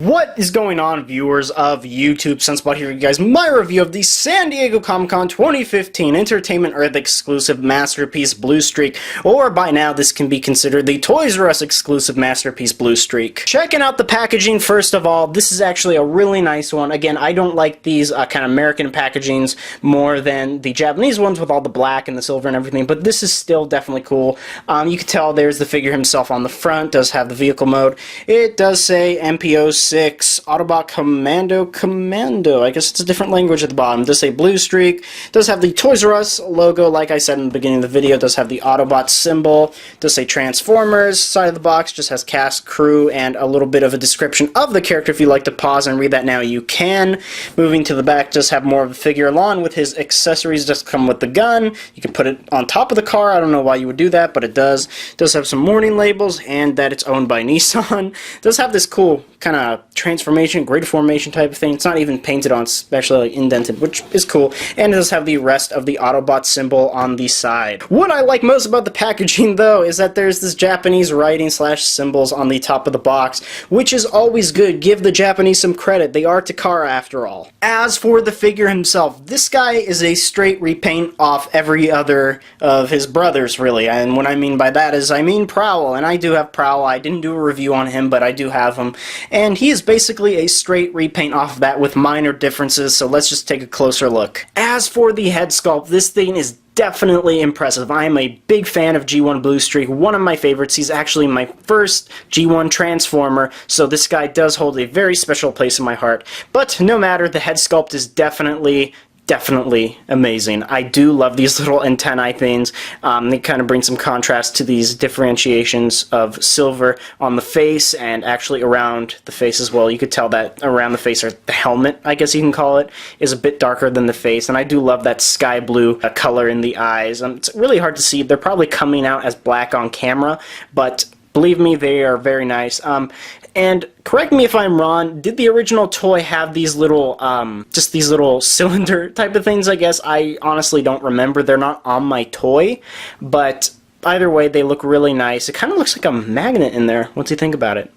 What is going on, viewers of YouTube? Sunspot here, you guys. My review of the San Diego Comic-Con 2015 Entertainment Earth exclusive masterpiece Bluestreak, or by now this can be considered the Toys R Us exclusive masterpiece Bluestreak. Checking out the packaging first of all, this is actually a really nice one. Again, I don't like these kind of American packagings more than the Japanese ones with all the black and the silver and everything, but this is still definitely cool. You can tell there's the figure himself on the front, does have the vehicle mode. It does say MPO6 Autobot Commando. I guess it's a different language at the bottom. It does say Bluestreak. Does have the Toys R Us logo, like I said in the beginning of the video. Does have the Autobot symbol. Does say Transformers. Side of the box just has cast, crew, and a little bit of a description of the character. If you'd like to pause and read that now, you can. Moving to the back, does have more of the figure along with his accessories. Does come with the gun. You can put it on top of the car. I don't know why you would do that, but it does. Does have some warning labels and that it's owned by Nissan. Does have this cool kind of transformation, grid formation type of thing. It's not even painted on, especially like indented, which is cool. And it does have the rest of the Autobot symbol on the side. What I like most about the packaging, though, is that there's this Japanese writing / symbols on the top of the box, which is always good. Give the Japanese some credit. They are Takara, after all. As for the figure himself, this guy is a straight repaint off every other of his brothers, really. And what I mean by that is, I mean Prowl, and I do have Prowl. I didn't do a review on him, but I do have him. And he is basically a straight repaint off of that with minor differences, so let's just take a closer look. As for the head sculpt, this thing is definitely impressive. I am a big fan of G1 Bluestreak, one of my favorites. He's actually my first G1 Transformer, so this guy does hold a very special place in my heart. But no matter, the head sculpt is definitely amazing. I do love these little antennae things. They kind of bring some contrast to these differentiations of silver on the face and actually around the face as well. You could tell that around the face, or the helmet, I guess you can call it, is a bit darker than the face, and I do love that sky blue color in the eyes. It's really hard to see. They're probably coming out as black on camera, but believe me, they are very nice. And correct me if I'm wrong, did the original toy have these little, just these little cylinder type of things, I guess? I honestly don't remember. They're not on my toy, but either way, they look really nice. It kind of looks like a magnet in there, once you think about it.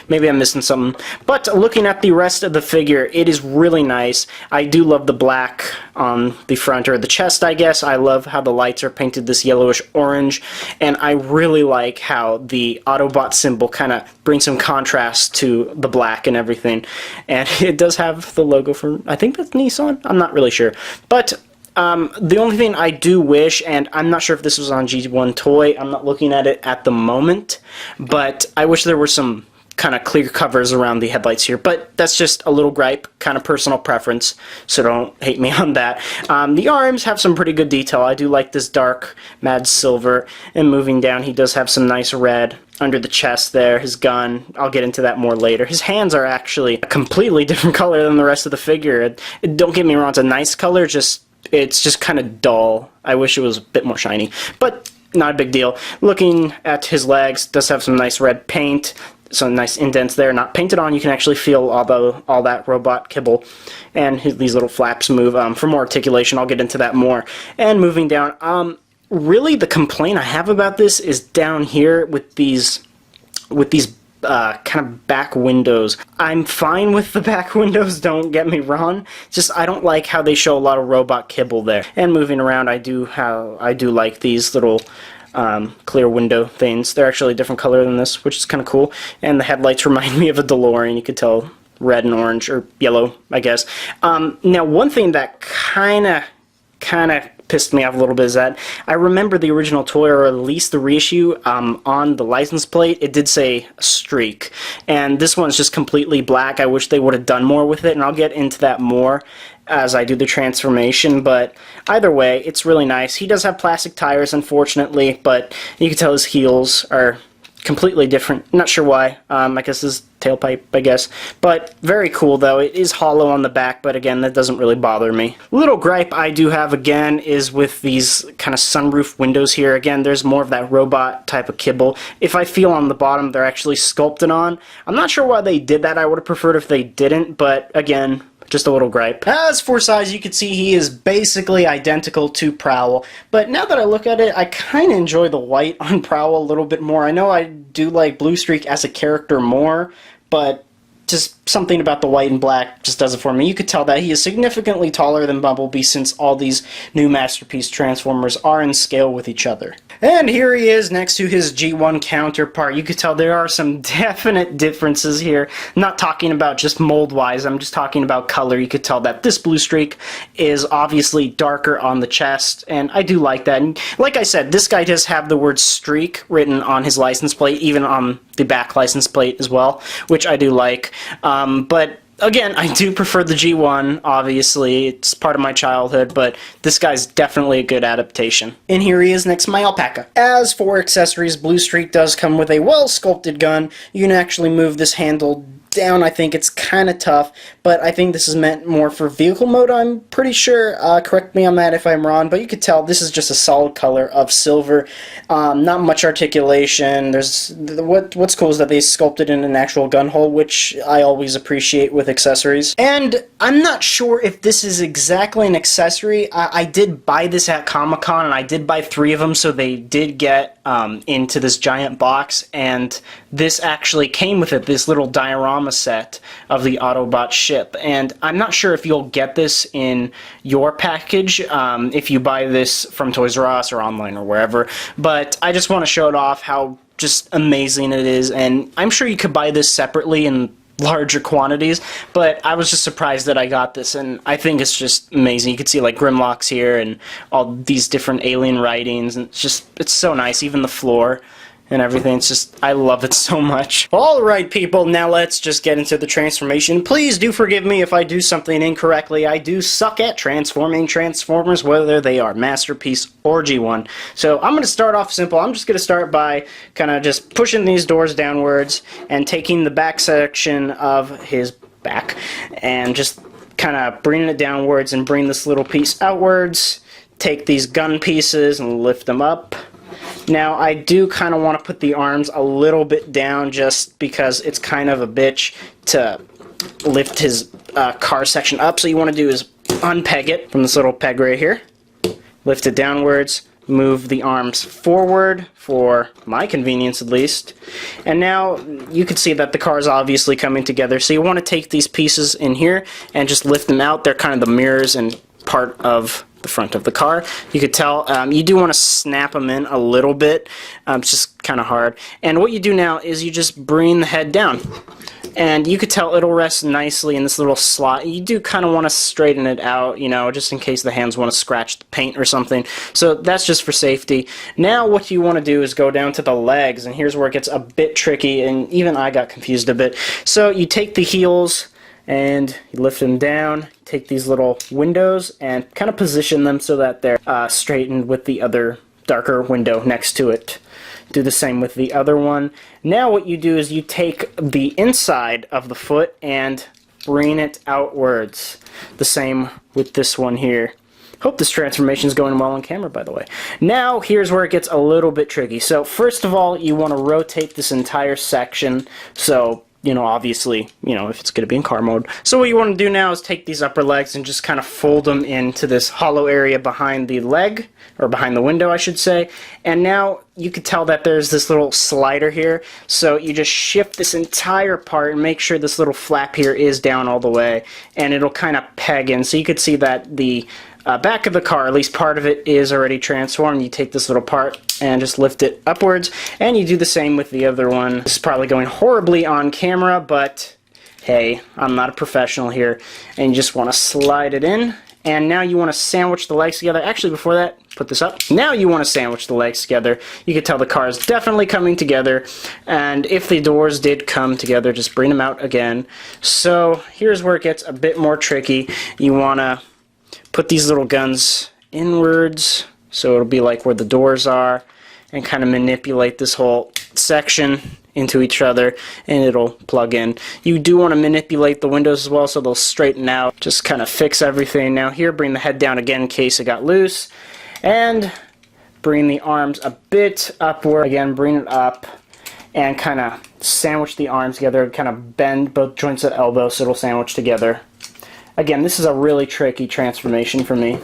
Maybe I'm missing something. But looking at the rest of the figure, it is really nice. I do love the black on the front, or the chest, I guess. I love how the lights are painted this yellowish orange, and I really like how the Autobot symbol kind of brings some contrast to the black and everything. And it does have the logo for, I think that's Nissan? I'm not really sure. But the only thing I do wish, and I'm not sure if this was on G1 Toy, I'm not looking at it at the moment, but I wish there were some kind of clear covers around the headlights here, but that's just a little gripe, kind of personal preference, so don't hate me on that. The arms have some pretty good detail. I do like this dark mad silver, and moving down, he does have some nice red under the chest there. His gun, I'll get into that more later. His hands are actually a completely different color than the rest of the figure. Don't get me wrong, it's a nice color, it's just kind of dull. I wish it was a bit more shiny, but not a big deal. Looking at his legs, does have some nice red paint, some nice indents there, not painted on. You can actually feel all that robot kibble, and these little flaps move for more articulation. I'll get into that more. And moving down, really the complaint I have about this is down here with these kind of back windows. I'm fine with the back windows, don't get me wrong. Just I don't like how they show a lot of robot kibble there. And moving around, I do like these little clear window things. They're actually a different color than this, which is kind of cool. And the headlights remind me of a DeLorean. You could tell red and orange, or yellow, I guess. Now, one thing that kind of pissed me off a little bit is that I remember the original toy, or at least the reissue, on the license plate, it did say Streak, and this one's just completely black. I wish they would have done more with it, and I'll get into that more as I do the transformation, but either way, it's really nice. He does have plastic tires, unfortunately, but you can tell his heels are completely different. Not sure why. I guess his tailpipe, I guess. But very cool, though. It is hollow on the back, but again, that doesn't really bother me. Little gripe I do have, again, is with these kind of sunroof windows here. Again, there's more of that robot type of kibble. If I feel on the bottom, they're actually sculpted on. I'm not sure why they did that. I would have preferred if they didn't, but again, just a little gripe. As for size, you can see he is basically identical to Prowl, but now that I look at it, I kind of enjoy the white on Prowl a little bit more. I know I do like Bluestreak as a character more, but just something about the white and black just does it for me. You could tell that he is significantly taller than Bumblebee since all these new Masterpiece Transformers are in scale with each other. And here he is next to his G1 counterpart. You could tell there are some definite differences here. I'm not talking about just mold-wise, I'm just talking about color. You could tell that this Bluestreak is obviously darker on the chest, and I do like that. And like I said, this guy does have the word Streak written on his license plate, even on the back license plate as well, which I do like. But again, I do prefer the G1, obviously. It's part of my childhood, but this guy's definitely a good adaptation. And here he is next to my alpaca. As for accessories, Bluestreak does come with a well-sculpted gun. You can actually move this handle down. I think it's kind of tough, but I think this is meant more for vehicle mode, I'm pretty sure. Correct me on that if I'm wrong, but you could tell this is just a solid color of silver. Not much articulation. What's cool is that they sculpted in an actual gun hole, which I always appreciate with accessories. And I'm not sure if this is exactly an accessory. I did buy this at Comic-Con, and I did buy 3 of them, so they did get into this giant box, and this actually came with it, this little diorama set of the Autobot ship. And I'm not sure if you'll get this in your package if you buy this from Toys R Us or online or wherever, but I just want to show it off how just amazing it is. And I'm sure you could buy this separately in larger quantities, but I was just surprised that I got this, and I think it's just amazing. You can see like Grimlock's here and all these different alien writings, and it's so nice. Even the floor and everything, it's just, I love it so much. Alright people, now let's just get into the transformation. Please do forgive me if I do something incorrectly. I do suck at transforming Transformers, whether they are Masterpiece or G1. So I'm going to start off simple. I'm just going to start by kind of just pushing these doors downwards and taking the back section of his back and just kind of bringing it downwards and bring this little piece outwards. Take these gun pieces and lift them up. Now, I do kind of want to put the arms a little bit down just because it's kind of a bitch to lift his car section up. So you want to do is unpeg it from this little peg right here, lift it downwards, move the arms forward for my convenience at least, and now you can see that the car is obviously coming together. So you want to take these pieces in here and just lift them out. They're kind of the mirrors and part of the front of the car. You could tell you do want to snap them in a little bit. It's just kind of hard. And what you do now is you just bring the head down, and you could tell it'll rest nicely in this little slot. You do kind of want to straighten it out, you know, just in case the hands want to scratch the paint or something. So that's just for safety. Now what you want to do is go down to the legs, and here's where it gets a bit tricky, and even I got confused a bit. So you take the heels and you lift them down, take these little windows and kind of position them so that they're straightened with the other darker window next to it. Do the same with the other one. Now what you do is you take the inside of the foot and bring it outwards. The same with this one here. Hope this transformation is going well on camera, by the way. Now here's where it gets a little bit tricky. So first of all, you want to rotate this entire section, so you know, obviously, you know, if it's going to be in car mode. So what you want to do now is take these upper legs and just kind of fold them into this hollow area behind the leg, or behind the window, I should say. And now you can tell that there's this little slider here. So you just shift this entire part and make sure this little flap here is down all the way, and it'll kind of peg in. So you could see that the back of the car, at least part of it, is already transformed. You take this little part and just lift it upwards, and you do the same with the other one. This is probably going horribly on camera, but hey, I'm not a professional here. And you just want to slide it in, and now you want to sandwich the legs together. Actually, before that, put this up. Now you want to sandwich the legs together. You can tell the car is definitely coming together, and if the doors did come together, just bring them out again. So here's where it gets a bit more tricky. You want to put these little guns inwards, so it'll be like where the doors are, and kind of manipulate this whole section into each other, and it'll plug in. You do want to manipulate the windows as well, so they'll straighten out. Just kind of fix everything. Now here, bring the head down again in case it got loose, and bring the arms a bit upward. Again, bring it up, and kind of sandwich the arms together, kind of bend both joints at elbow so it'll sandwich together. Again, this is a really tricky transformation for me,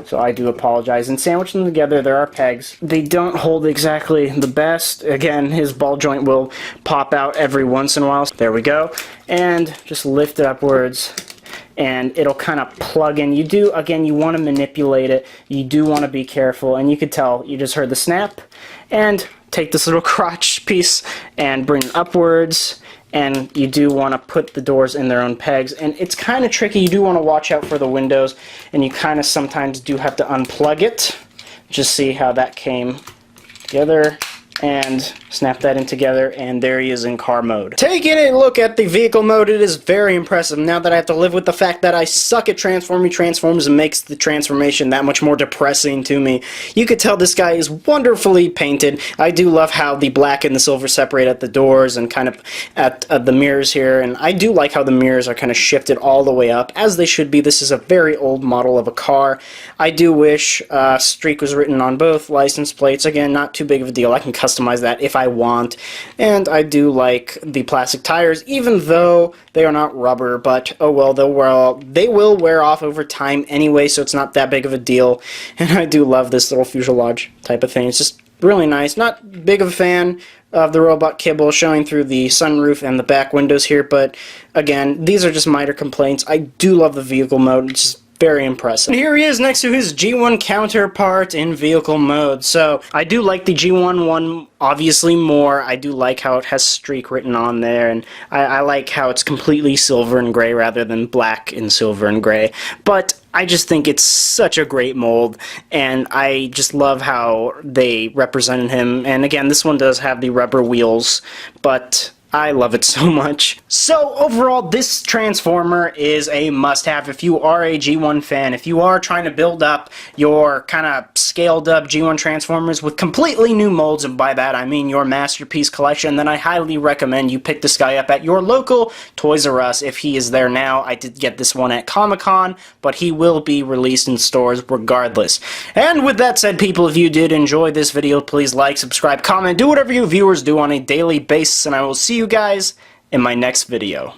so I do apologize. And sandwich them together, there are pegs. They don't hold exactly the best. Again, his ball joint will pop out every once in a while. There we go. And just lift it upwards, and it'll kind of plug in. Again, you want to manipulate it. You do want to be careful, and you could tell, you just heard the snap. And take this little crotch piece and bring it upwards, and you do want to put the doors in their own pegs. And it's kind of tricky. You do want to watch out for the windows, and you kind of sometimes do have to unplug it. Just see how that came together, and snap that in together, and there he is in car mode. Taking a look at the vehicle mode, it is very impressive. Now that I have to live with the fact that I suck at transforming transforms, and makes the transformation that much more depressing to me. You could tell this guy is wonderfully painted. I do love how the black and the silver separate at the doors and kind of at the mirrors here, and I do like how the mirrors are kind of shifted all the way up, as they should be. This is a very old model of a car. I do wish Streak was written on both license plates. Again, not too big of a deal. I can customize that if I want. And I do like the plastic tires, even though they are not rubber, but oh well, they will wear off over time anyway, so it's not that big of a deal. And I do love this little fuselage type of thing. It's just really nice. Not big of a fan of the robot kibble showing through the sunroof and the back windows here, but again, these are just minor complaints. I do love the vehicle mode. It's just very impressive. And here he is next to his G1 counterpart in vehicle mode. So I do like the G1 one obviously more. I do like how it has Streak written on there, and I like how it's completely silver and gray rather than black and silver and gray. But I just think it's such a great mold, and I just love how they represented him. And again, this one does have the rubber wheels, but I love it so much. So overall, this Transformer is a must-have if you are a G1 fan. If you are trying to build up your kind of scaled-up G1 Transformers with completely new molds, and by that I mean your masterpiece collection, then I highly recommend you pick this guy up at your local Toys R Us if he is there now. I did get this one at Comic-Con, but he will be released in stores regardless. And with that said, people, if you did enjoy this video, please like, subscribe, comment, do whatever you viewers do on a daily basis, and I will see you guys in my next video.